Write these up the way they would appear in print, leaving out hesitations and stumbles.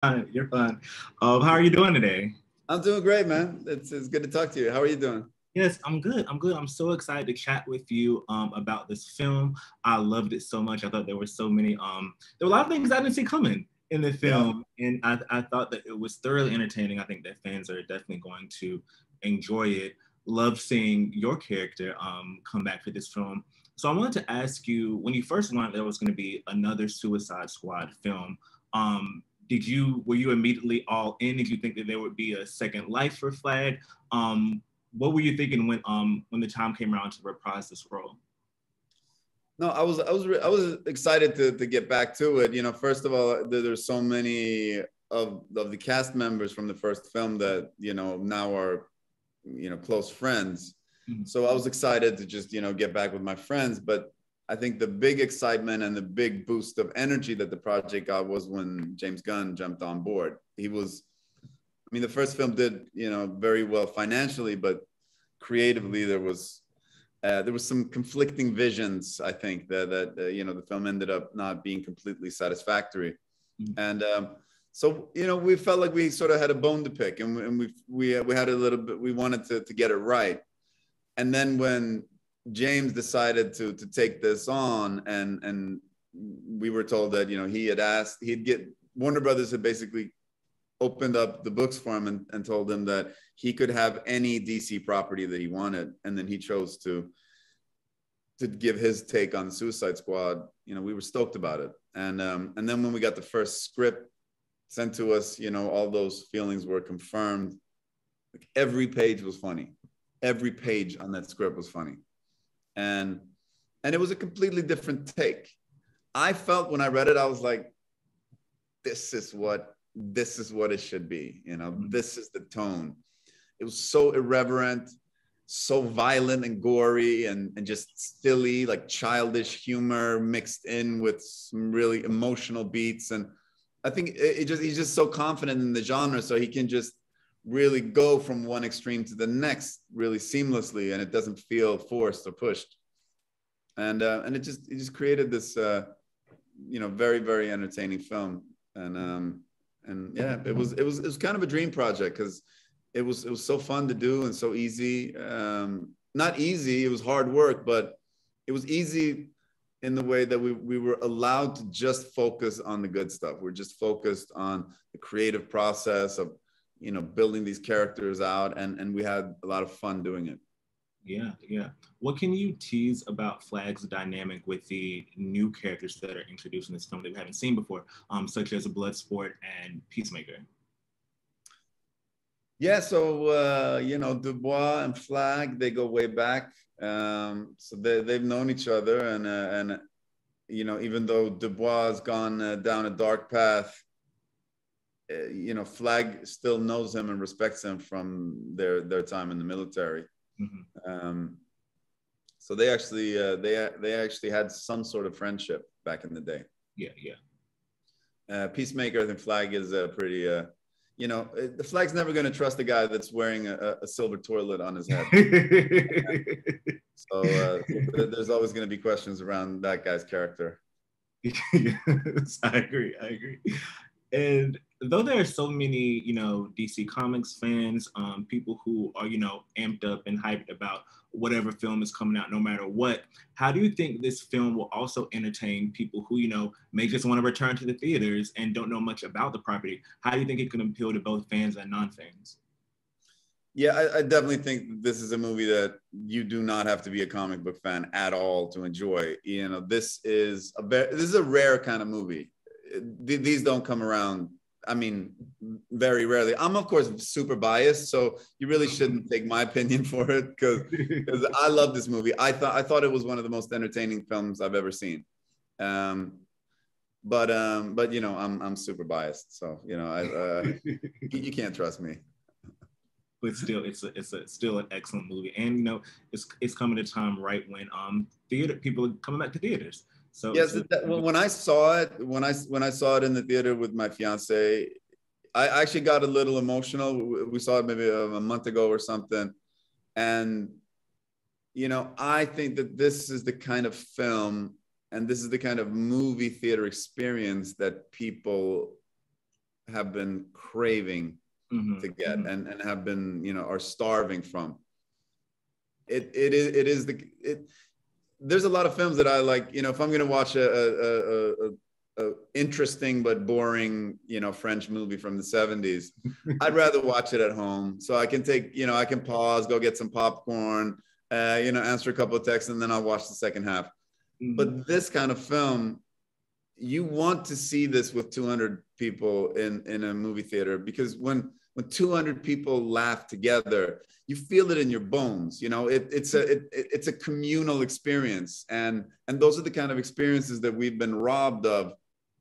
You're fine. How are you doing today? I'm doing great, man. It's good to talk to you. How are you doing? Yes, I'm good. I'm good. I'm so excited to chat with you about this film. I loved it so much. I thought there were so many there were a lot of things I didn't see coming in the Yeah. film, and I thought that it was thoroughly entertaining. I think that fans are definitely going to enjoy it. Love seeing your character come back for this film. So I wanted to ask you, when you first learned there was going to be another Suicide Squad film, were you immediately all in? Did you think that there would be a second life for Flag? What were you thinking when the time came around to reprise this role? No, I was excited to get back to it. You know, first of all, there's so many of the cast members from the first film that now are close friends. Mhm. So I was excited to just get back with my friends. But I think the big excitement and the big boost of energy that the project got was when James Gunn jumped on board. I mean, the first film did very well financially, but creatively there was some conflicting visions. I think that the film ended up not being completely satisfactory, Mhm. and so we felt like we sort of had a bone to pick, and we had a little bit. We wanted to get it right, and then when James decided to take this on, and we were told that he'd get Warner Brothers had basically opened up the books for him and told him that he could have any DC property that he wanted, and then he chose to give his take on Suicide Squad. We were stoked about it, and then when we got the first script sent to us, all those feelings were confirmed. Like every page was funny, every page on that script was funny, and it was a completely different take. I felt when I read it, I was like, this is what it should be. This is the tone. It was so irreverent, so violent and gory, and just silly, like childish humor mixed in with some really emotional beats. And I think he's just so confident in the genre, so he can just really go from one extreme to the next really seamlessly, and it doesn't feel forced or pushed. And it just created this very, very entertaining film. And yeah, it was kind of a dream project because it was so fun to do and so easy. Not easy, it was hard work, but it was easy in the way that we were allowed to just focus on the good stuff. We're just focused on the creative process of building these characters out, and we had a lot of fun doing it. Yeah, yeah. What can you tease about Flag's dynamic with the new characters that are introduced in this film that we haven't seen before, such as Bloodsport and Peacemaker? Yeah, so Dubois and Flag, they go way back. So they've known each other, and even though Dubois has gone down a dark path, Flag still knows him and respects him from their time in the military. Mhm. Um, so they actually had some sort of friendship back in the day. Yeah, yeah. Peacemaker, I think Flag is a pretty the Flag's never going to trust a guy that's wearing a silver toilet on his head. So there's always going to be questions around that guy's character. Yes, I agree. I agree. And though there are so many, DC Comics fans, people who are, amped up and hyped about whatever film is coming out, no matter what, how do you think this film will also entertain people who, may just want to return to the theaters and don't know much about the property? How do you think it can appeal to both fans and non-fans? Yeah, I definitely think this is a movie that you do not have to be a comic book fan at all to enjoy. This is a rare kind of movie. These don't come around. I mean, very rarely. I'm of course super biased, so you really shouldn't take my opinion for it because I love this movie. I thought it was one of the most entertaining films I've ever seen. But I'm super biased, so you can't trust me. But still, it's still an excellent movie, and it's coming at a time right when theater people are coming back to theaters. So Yes, when I saw it, when I saw it in the theater with my fiance, I actually got a little emotional. We saw it maybe a month ago or something, and I think that this is the kind of film and this is the kind of movie theater experience that people have been craving to get and have been, you know, are starving from. There's a lot of films that I like, you know, if I'm going to watch a interesting but boring, you know, French movie from the 70s, I'd rather watch it at home. So I can take, you know, I can pause, go get some popcorn, you know, answer a couple of texts, and then I'll watch the second half. But this kind of film, you want to see this with 200 people in a movie theater, because when 200 people laugh together, you feel it in your bones. You know, it's a communal experience, and those are the kind of experiences that we've been robbed of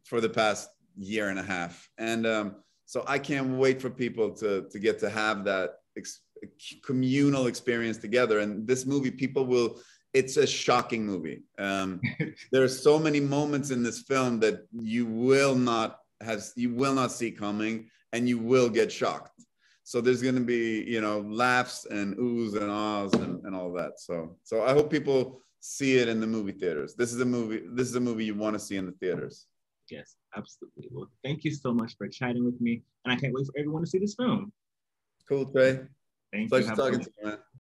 for the past year and a half. And so I can't wait for people to get to have that communal experience together. And this movie, it's a shocking movie. There are so many moments in this film that you will not see coming, and you will get shocked. So there's going to be, you know, laughs and oohs and ahs and all that. So I hope people see it in the movie theaters. This is a movie you want to see in the theaters. Yes, absolutely. Well, thank you so much for chatting with me, and I can't wait for everyone to see this film. Cool, Trey. Thank you. Pleasure talking to you, man.